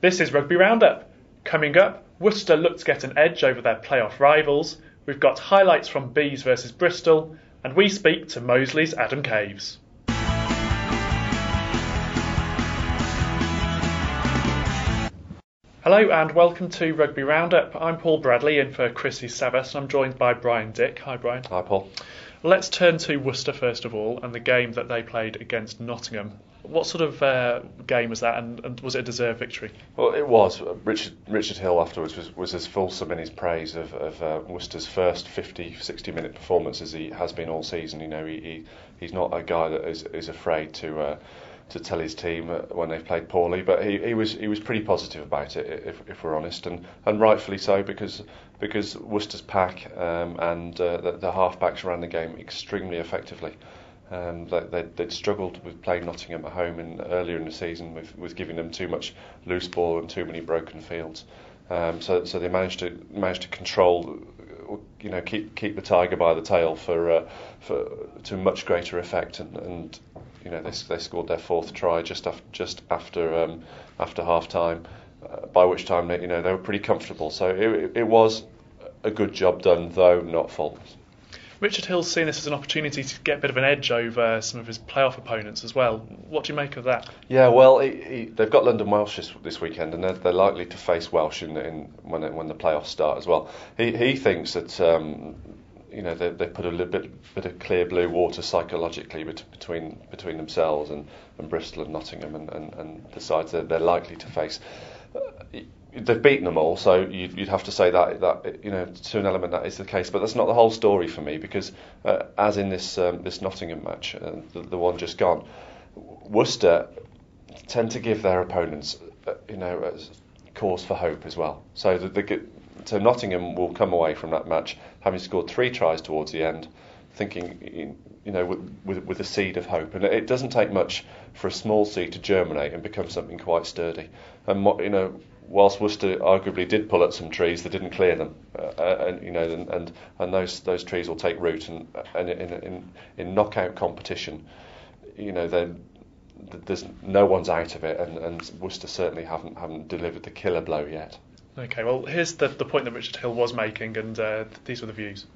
This is Rugby Roundup. Coming up, Worcester look to get an edge over their playoff rivals. We've got highlights from Bees versus Bristol, and we speak to Moseley's Adam Caves. Hello and welcome to Rugby Roundup. I'm Paul Bradley in for Chrissy Savas and I'm joined by Brian Dick. Hi Brian. Hi Paul. Let's turn to Worcester first of all and the game that they played against Nottingham. What sort of game was that and was it a deserved victory? Well, it was. Richard Hill afterwards was as fulsome in his praise of Worcester's first 50-60 minute performance as he has been all season. You know, he's not a guy that is afraid to tell his team when they've played poorly, but he was pretty positive about it, if we're honest, and rightfully so, because Worcester's pack and the half-backs ran the game extremely effectively. They'd struggled with playing Nottingham at home earlier in the season with giving them too much loose ball and too many broken fields. So they managed to control, you know, keep the tiger by the tail to much greater effect, and you know they scored their fourth try just after half time, by which time they were pretty comfortable. So it was a good job done, though not faultless. Richard Hill's seen this as an opportunity to get a bit of an edge over some of his playoff opponents as well. What do you make of that? Yeah, well, they've got London Welsh this weekend, and they're likely to face Welsh when the playoffs start as well. He thinks that they put a little bit of clear blue water psychologically between themselves and Bristol and Nottingham and the sides that they're likely to face. They've beaten them all, so you'd have to say that to an element that is the case, but that's not the whole story for me, because as in this Nottingham match, the one just gone, Worcester tend to give their opponents cause for hope as well. So so Nottingham will come away from that match having scored 3 tries towards the end, thinking with a seed of hope, and it doesn't take much for a small seed to germinate and become something quite sturdy. And whilst Worcester arguably did pull at some trees, they didn't clear them, and those trees will take root, and in knockout competition, there's no one's out of it, and Worcester certainly haven't delivered the killer blow yet. Okay, well here's the point that Richard Hill was making, and these were the views.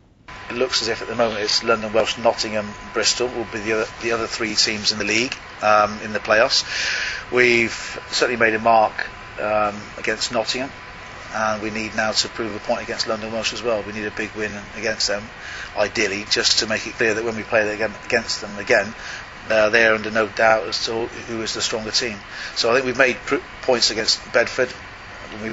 It looks as if at the moment it's London, Welsh, Nottingham, Bristol will be the other 3 teams in the league in the playoffs. We've certainly made a mark against Nottingham, and we need now to prove a point against London Welsh as well. We need a big win against them, ideally, just to make it clear that when we play against them again, they're under no doubt as to who is the stronger team. So I think we've made points against Bedford.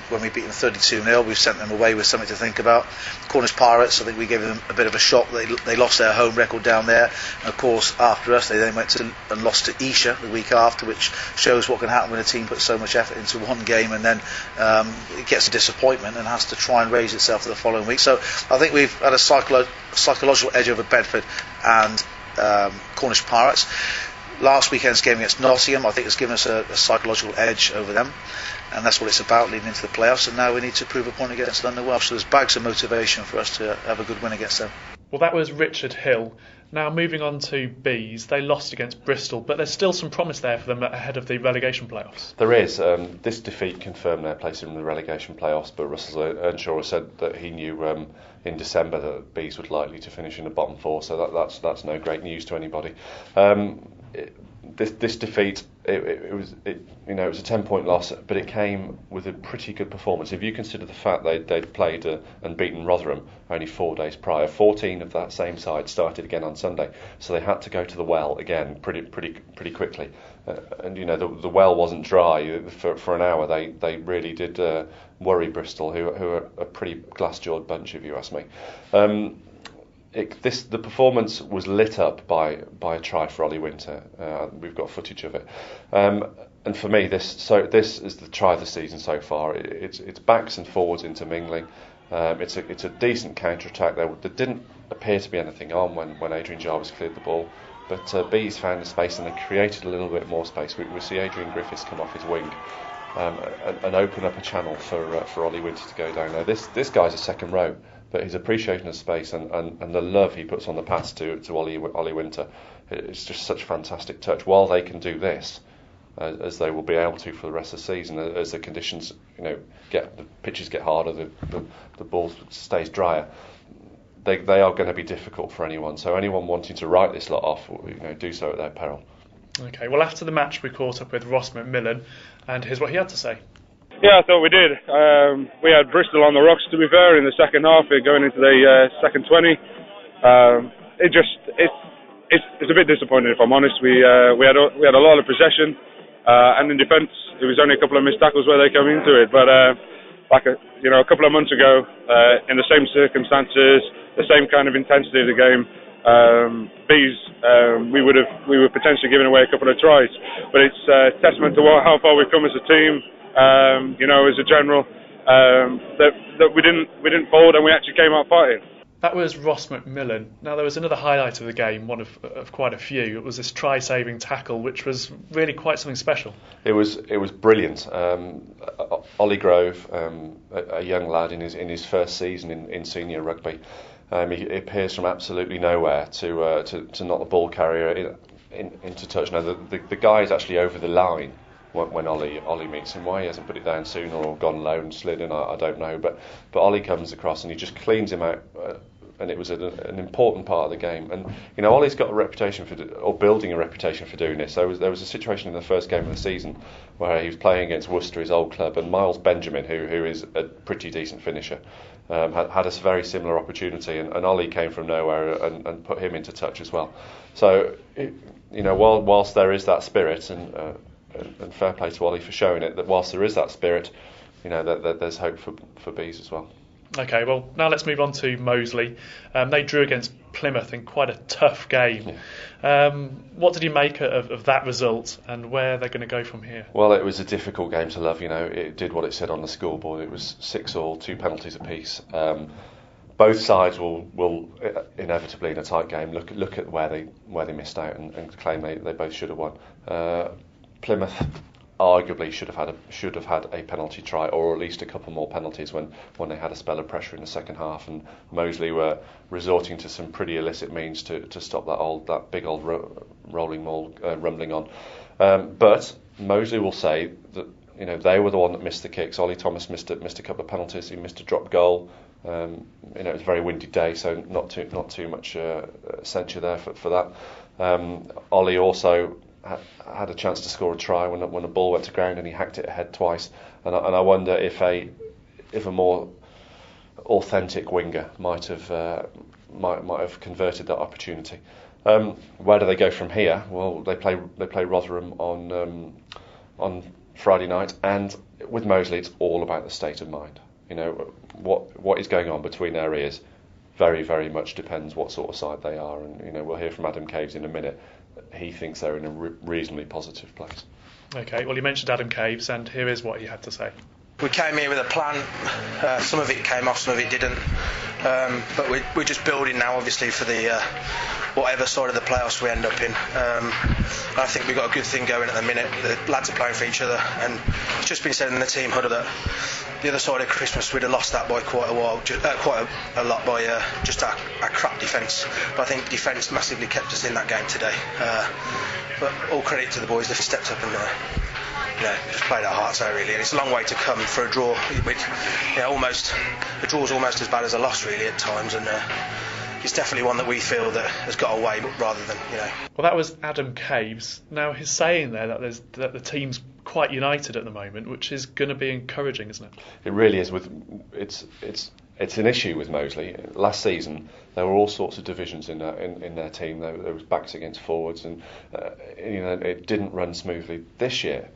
When we beat them 32-0, we've sent them away with something to think about. Cornish Pirates, I think we gave them a bit of a shock. They lost their home record down there, and of course after us they then went and lost to Esher the week after, which shows what can happen when a team puts so much effort into one game and then it gets a disappointment and has to try and raise itself for the following week. So I think we've had a psychological edge over Bedford and Cornish Pirates. Last weekend's game against Nottingham, I think, has given us a psychological edge over them, and that's what it's about leading into the playoffs. And now we need to prove a point against London Welsh. So there's bags of motivation for us to have a good win against them. Well, that was Richard Hill. Now moving on to Bees, they lost against Bristol, but there's still some promise there for them ahead of the relegation playoffs. There is. This defeat confirmed their place in the relegation playoffs, but Russell Earnshaw said that he knew in December that Bees would likely to finish in the bottom 4, so that's no great news to anybody. This defeat, it was a 10-point loss, but it came with a pretty good performance. If you consider the fact they'd played and beaten Rotherham only 4 days prior, 14 of that same side started again on Sunday, so they had to go to the well again pretty quickly. And the well wasn't dry for an hour. They really did worry Bristol, who are a pretty glass-jawed bunch, if you ask me. The performance was lit up by a try for Ollie Winter. We've got footage of it, and for me, this is the try of the season so far. It's backs and forwards intermingling. It's a decent counter attack. There didn't appear to be anything on when Adrian Jarvis cleared the ball, but Bees found the space and they created a little bit more space. We see Adrian Griffiths come off his wing and open up a channel for Ollie Winter to go down there. This guy's a second row, but his appreciation of space and the love he puts on the pass to Ollie Winter, it's just such a fantastic touch. While they can do this, as they will be able to for the rest of the season, as the conditions, the pitches get harder, the ball stays drier. They are going to be difficult for anyone. So anyone wanting to write this lot off, do so at their peril. Okay. Well, after the match, we caught up with Ross McMillan, and here's what he had to say. Yeah, I thought we did. We had Bristol on the rocks, to be fair, in the second half, going into the second 20. It's a bit disappointing, if I'm honest. We had a lot of possession, and in defence, it was only a couple of missed tackles where they come into it. But a couple of months ago, in the same circumstances, the same kind of intensity of the game, we were potentially giving away a couple of tries. But it's a testament to how far we've come as a team. As a general, that we didn't fold and we actually came out fighting. That was Ross McMillan. Now, there was another highlight of the game, one of quite a few. It was this try-saving tackle, which was really quite something special. It was brilliant. Ollie Grove, a young lad in his first season in senior rugby, he appears from absolutely nowhere to knock the ball carrier into touch. Now, the guy is actually over the line when Ollie meets him. Why he hasn't put it down sooner or gone low and slid in, I don't know. But Ollie comes across and he just cleans him out, and it was an important part of the game. And Ollie's got a reputation building a reputation for doing this. There was a situation in the first game of the season where he was playing against Worcester, his old club, and Miles Benjamin, who is a pretty decent finisher, had a very similar opportunity, and Ollie came from nowhere and put him into touch as well. So whilst there is that spirit and fair play to Ollie for showing it, that whilst there is that spirit, that there's hope for Bees as well. Okay, well, now let's move on to Moseley. They drew against Plymouth in quite a tough game. Yeah. What did you make of that result, and where they're going to go from here? Well, it was a difficult game to love. It did what it said on the scoreboard. It was 6-6, 2 penalties apiece. Both sides will inevitably, in a tight game, look at where they missed out and claim they both should have won. Plymouth arguably should have had a penalty try, or at least a couple more penalties when they had a spell of pressure in the second half, and Moseley were resorting to some pretty illicit means to stop that big old rolling maul rumbling on. But Moseley will say that they were the one that missed the kicks. Ollie Thomas missed a couple of penalties. He missed a drop goal. It was a very windy day, so not too much censure there for that. Ollie also had a chance to score a try when a ball went to ground, and he hacked it ahead twice. And I wonder if a more authentic winger might have converted that opportunity. Where do they go from here? Well, they play Rotherham on Friday night, and with Moseley, it's all about the state of mind. What is going on between their ears very, very much depends what sort of side they are, and we'll hear from Adam Caves in a minute. He thinks they're in a reasonably positive place. Okay, well, you mentioned Adam Caves, and here is what he had to say. We came here with a plan. Some of it came off, some of it didn't. But we're just building now, obviously, for the whatever side of the playoffs we end up in. I think we've got a good thing going at the minute. The lads are playing for each other, and it's just been said in the team huddle that the other side of Christmas we'd have lost that by quite a lot by just our crap defence. But I think defence massively kept us in that game today. But all credit to the boys, they've stepped up and just played our hearts out really. And it's a long way to come for a draw. A draw's almost as bad as a loss really at times, and it's definitely one that we feel that has got away rather than. Well, that was Adam Caves. Now he's saying there that the team's quite united at the moment, which is going to be encouraging, isn't it? It really is. It's an issue with Moseley. Last season there were all sorts of divisions in their team. There was backs against forwards, and it didn't run smoothly. This year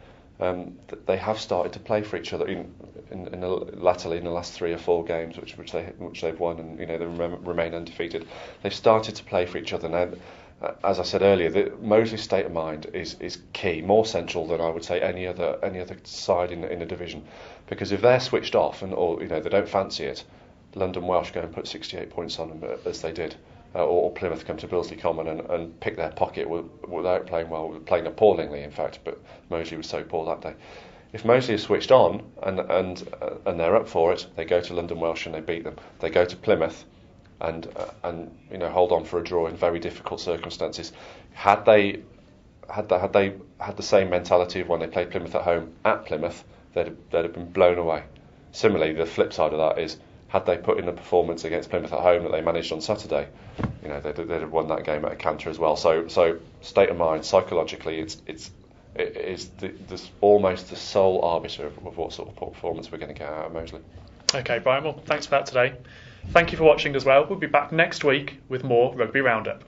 they have started to play for each other latterly in the last 3 or 4 games, which they've won, and they remain undefeated. They've started to play for each other now. As I said earlier, the Moseley's state of mind is key, more central than I would say any other side in the division, because if they're switched off or they don't fancy it, London Welsh go and put 68 points on them as they did, or Plymouth come to Bilsey Common and pick their pocket without playing well, playing appallingly in fact, but Moseley was so poor that day. If Moseley is switched on and they're up for it, they go to London Welsh and they beat them. They go to Plymouth and hold on for a draw in very difficult circumstances. Had they had they had the same mentality of when they played Plymouth at home at Plymouth, they'd have been blown away. Similarly, the flip side of that is, had they put in a performance against Plymouth at home that they managed on Saturday, they'd have won that game at a canter as well. So state of mind, psychologically, it is almost the sole arbiter of what sort of performance we're going to get out of Moseley. Okay, Brian, well, thanks for that today. Thank you for watching as well. We'll be back next week with more Rugby Roundup.